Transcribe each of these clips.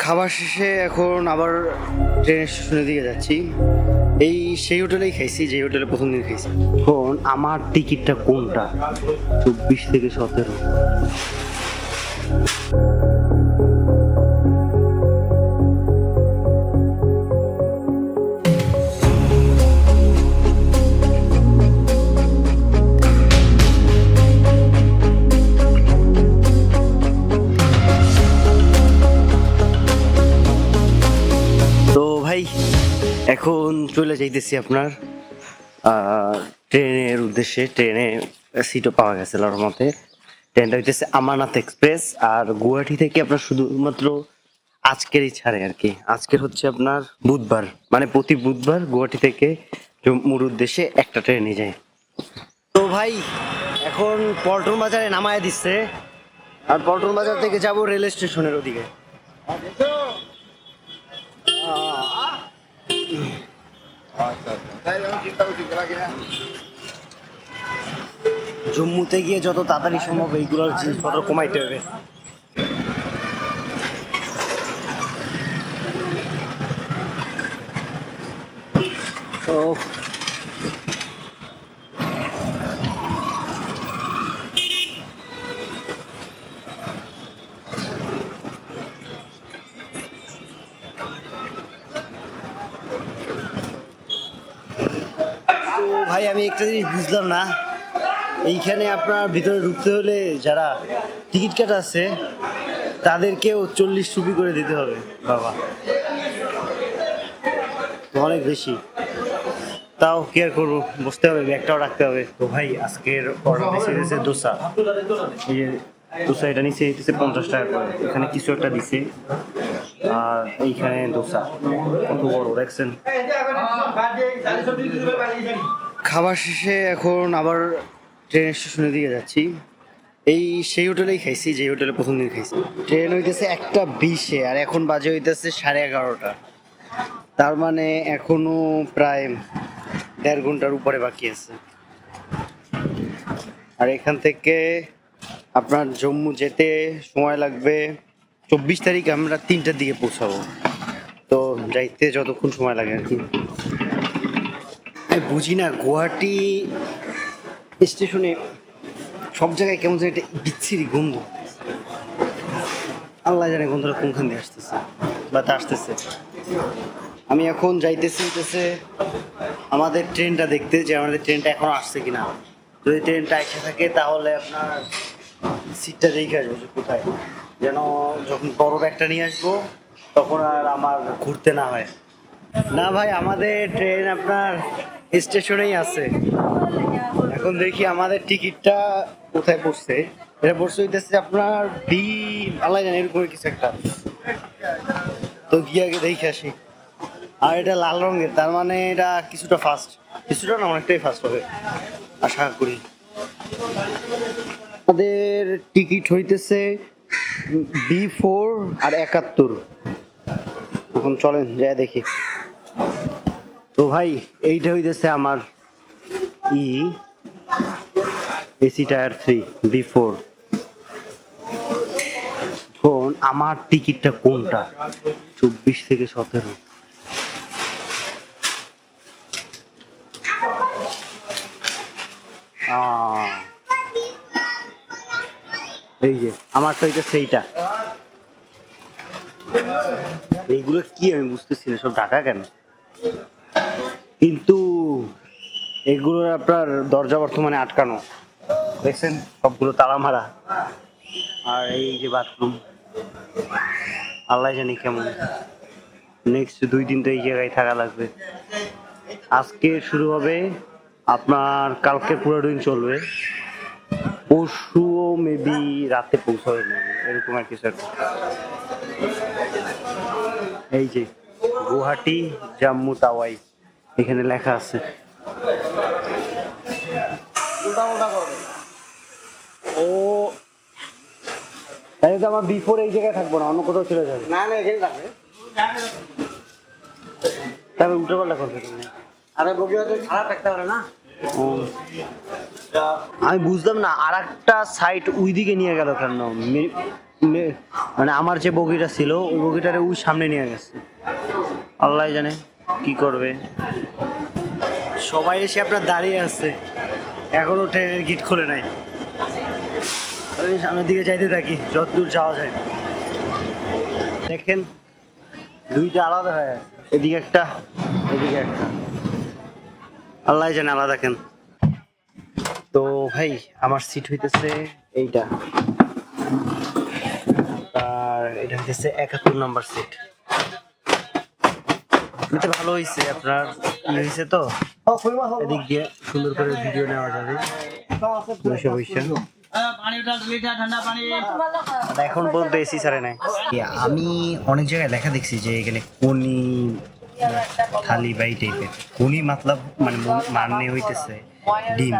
খাবার শেষে এখন আবার ট্রেনের স্টেশনের দিকে যাচ্ছি। এই সেই হোটেলেই খাইছি যে হোটেলে প্রথম দিন খাইছি। এখন আমার টিকিটটা কোনটা? 24 থেকে 17। তো ভাই এখন চলে যাইতেছি আপনার ট্রেনের উদ্দেশ্যে। ট্রেনে সিটও পাওয়া গেছে আল্লাহর মতে। ট্রেনটা হইতেছে আমানত এক্সপ্রেস, আর গুয়াহাটি থেকে আপনার শুধুমাত্র আজকেরই ছাড়ে আর কি। আজকের হচ্ছে আপনার বুধবার, মানে প্রতি বুধবার গুয়াহাটি থেকে জম্মুর উদ্দেশ্যে একটা ট্রেনে যায়। তো ভাই এখন পল্টন বাজারে নামায় দিচ্ছে, আর পল্টন বাজার থেকে যাব রেল স্টেশনের ওদিকে। জম্মুতে গিয়ে যত তাড়াতাড়ি সম্ভব এইগুলোর জিনিসপত্র কমাইতে হবে। তো ভাই আমি একটা জিনিস বুঝলাম না, এইখানে আপনার ভিতরে ঢুকতে হলে যারা টিকিট কাটা আছে তাদেরকেও 40 রুপি করে দিতে হবে। বাবা অনেক বেশি, তাও কেয়ার করবো, বসতে হবে, ব্যাগটাও রাখতে হবে। তো ভাই আজকের অর্ডার দিয়েছে দোসা। এই যে দোসা, এটা নিচে দিতেছে 50 টাকা করে। এখানে কিছু একটা দিছে, আর এইখানে দোসা কত বড় দেখছেন। খাবার শেষে এখন আবার ট্রেন স্টেশনের দিকে যাচ্ছি। এই সেই হোটেলেই খাইছি যে হোটেলে প্রথম দিন খাইছি। ট্রেন হইতেছে 1:20-এ, আর এখন বাজে হইতেছে 11:30। তার মানে এখনো প্রায় 1.5 ঘন্টার উপরে বাকি আছে। আর এখান থেকে আপনার জম্মু যেতে সময় লাগবে 24 তারিখ আমরা 3টার দিকে পৌঁছাবো। তো যাইতে যতক্ষণ সময় লাগে আর কি। আমি বুঝি না গুয়াহাটি স্টেশনে সব জায়গায় কেমন যেন একটা বিচ্ছিরি গন্ধ। আল্লাহ জানে গন্ধটা কোনখান দিয়ে আসতেছে বা তা আসতেছে। আমি এখন যাইতেছি আমাদের ট্রেনটা দেখতে, যে আমাদের ট্রেনটা এখনো আসছে কিনা। যদি ট্রেনটা এসে থাকে তাহলে আপনার সিটটা দেখে আসবো যে কোথায়, যেন যখন বড় ব্যাগটা নিয়ে আসবো তখন আর আমার ঘুরতে না হয়। না ভাই, আমাদের ট্রেন আপনার স্টেশনেই আছে। এখন দেখি আমাদের টিকিটটা কোথায় পড়ছে। এটা পড়ছে হইতেছে আপনার বি, আল্লাহ জানে এরকম কিছু একটা। তো গিয়ে আগে দেখে আসি। আর এটা লাল রঙের, তার মানে এটা কিছুটা ফাস্ট, কিছুটা না অনেকটাই ফাস্ট হবে আশা করি। আমাদের টিকিট হইতেছে B4 আর 71। এখন চলেন যাই দেখি। তো ভাই এইটা হইতেছে আমার এসি টায়ার 3 B4। এখন আমার টিকিটটা কোনটা? 24 থেকে 17। এই যে আমার তো এটা সেইটা। এইগুলো কি আমি বুঝতেছি না, সব ঢাকা কেন? কিন্তু এগুলোর আপনার দরজা বর্তমানে আটকানো, দেখছেন সবগুলো তালা মারা। আর এই যে বাথরুম, আল্লাহ জানি কেমন। নেক্সট 2 দিন তো এই জায়গায় থাকা লাগবে। আজকে শুরু হবে আপনার, কালকে পুরো দিন চলবে, পরশুও মেবি রাতে পৌঁছাবে এরকম আর কিছু একটা। এই যে গুয়াহাটি জম্মু তাওয়াই এখানে লেখা আছে। ও তাহলে তো আমার B4 এই জায়গায় থাকবো না, অন্য কোথাও চলে যাবে। না না এখানে থাকবে, তবে উল্টো পাল্টা করবে তুমি। আরে বগি হয়তো খারাপ থাকতে পারে না। আমি বুঝলাম না আর একটা সাইট ওই দিকে নিয়ে গেল কেন? মানে আমার যে বগিটা ছিল ওই বগিটারে ওই সামনে নিয়ে গেছে, আল্লাহ জানে কি করবে। সবাই এসে আপনার দাঁড়িয়ে আছে, এখনো ট্রেনের গেট খোলে নাই। আমি সামনের দিকে যাইতে থাকি যতদূর যাওয়া যায়। দেখেন দুইটা আলাদা হয়ে আছে, এদিকে একটা এদিকে একটা, আল্লাহ জানে আলাদা কেন। তো ভাই আমার সিট হইতেছে এইটা, আর এটা হইতেছে 71 নম্বর সিট। এটা ভালো হয়েছে, আপনার হয়েছে তো এদিক দিয়ে সুন্দর করে ভিডিও নেওয়া যাবে বসে বসে। এখন পর্যন্ত এসি ছাড়ে নাই। আমি অনেক জায়গায় লেখা দেখছি যে এখানে কোনি থালি বা এই টাইপের কোনি মতলব মানে হইতেছে ডিম,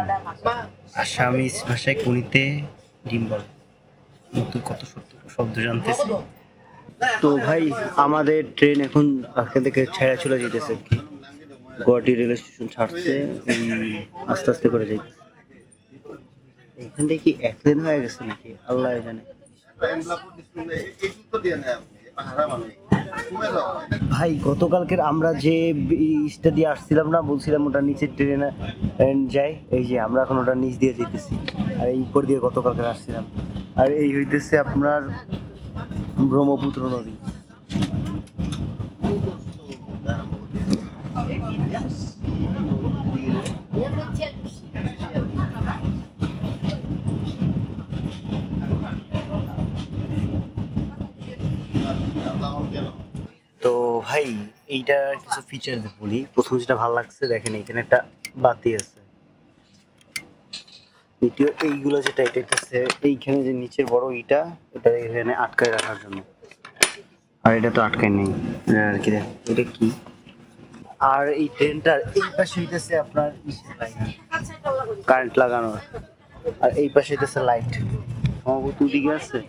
আসামি ভাষায় কোনিতে ডিম বলে। নতুন কত শব্দ জানতেছি। তো ভাই আমাদের ট্রেন এখন আজকে থেকে ছেড়ে চলে যেতেছে, কি গুয়াহাটি রেল স্টেশন ছাড়ছে, আস্তে আস্তে করে যাইতেছে। এখান থেকে কি অ্যাক্সিডেন্ট হয়ে গেছে নাকি আল্লাহ জানে। ভাই গতকালকের আমরা যে ব্রিজটা দিয়ে আসছিলাম না, বলছিলাম ওটা নিচের ট্রেনে যাই, এই যে আমরা এখন ওটা নিচ দিয়ে যেতেছি, আর এই উপর দিয়ে গতকালকে আসছিলাম। আর এই হইতেছে আপনার ব্রহ্মপুত্র নদী। তো ভাই এইটা কিছু ফিচার বলি। প্রথম যেটা ভালো লাগছে দেখেন এখানে একটা বাতি আছে, দ্বিতীয় এইগুলো যেটা এটা হচ্ছে এইখানে যে নিচের বড় ইটা, এটা এখানে আটকায় রাখার জন্য, আর এটা তো আটকায় নেই আর কি। এটা কি, আর এই ট্রেনটার এই পাশে হইতেছে আপনার কারেন্ট লাগানো, আর এই পাশে হইতেছে লাইট। সম্ভবত ওদিকে আছে,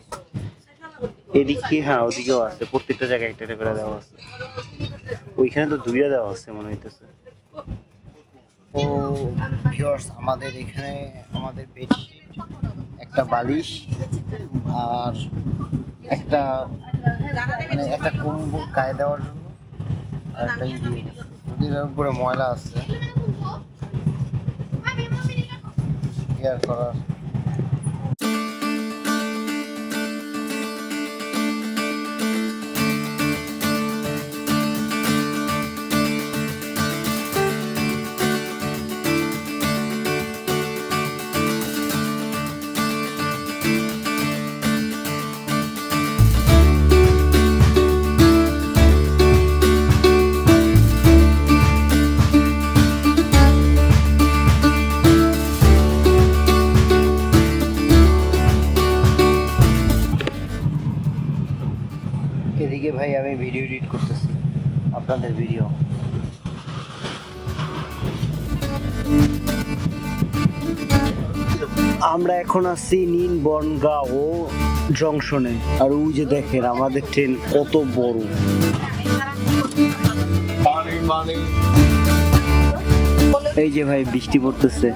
এদিকে হ্যাঁ ওদিকেও আছে, প্রত্যেকটা জায়গায় একটা করে দেওয়া আছে। ওইখানে তো দুইটা দেওয়া আছে মনে হইতেছে। ও ভিউয়ার্স, আমাদের এখানে আমাদের বেডশিট, একটা বালিশ, আর একটা মানে একটা কম্বল গায়ে দেওয়ার জন্য, আর একটা নদীর উপরে ময়লা আছে কেয়ার করার। এদিকে ভাই আমি ভিডিও এডিট করতেছি, আপনাদের ভিডিও। আমরা এখন আছি নীলবনগাঁও জংশনে, আর ওই যে দেখেন আমাদের ট্রেন কত বড়। এই যে ভাই বৃষ্টি পড়তেছে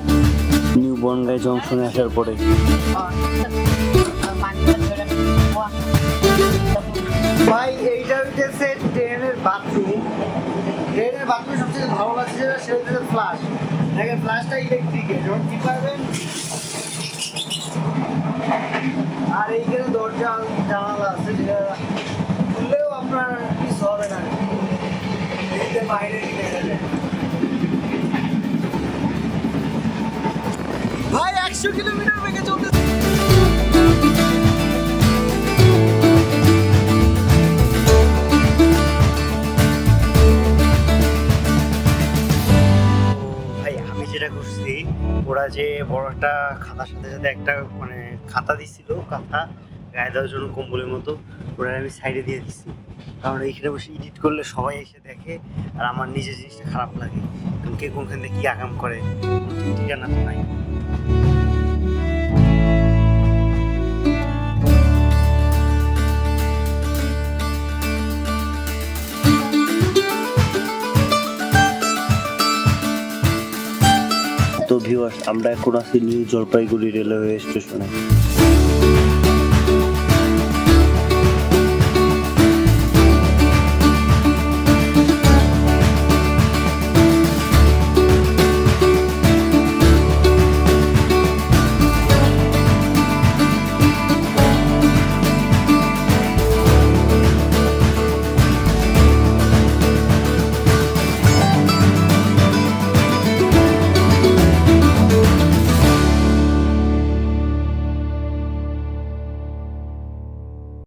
নিউ বনগাঁও জংশনে আসার পরে। ভাই এইটা হইতেছে ট্রেনের বাথরুম। ট্রেনের বাথরুম সবচেয়ে ভালো লাগছে সেটা হচ্ছে ফ্লাশ। দেখেন ফ্লাশটা ইলেকট্রিকের, যখন কি পাবেন। আর এইখানে দরজা জানালা আছে, যেটা খুললেও আপনার কিছু হবে না, বাইরে দেখা যায়। ভাই 100 কিলোমিটার বেগে চলতেছে। যেটা করছি, ওরা যে বড় একটা খাতার সাথে সাথে একটা মানে খাতা দিছিল, খাতা গায়ে দেওয়ার জন্য কম্বলের মতো, ওরা আমি সাইডে দিয়ে দিচ্ছি। কারণ এইখানে বসে এডিট করলে সবাই এসে দেখে, আর আমার নিজের জিনিসটা খারাপ লাগে, কারণ কে কোনখান থেকে কি আগাম করে ঠিকানা তো নাই। তো ভিউয়ার্স, আমরা এখন আছি নিউ জলপাইগুড়ি রেলওয়ে স্টেশনে।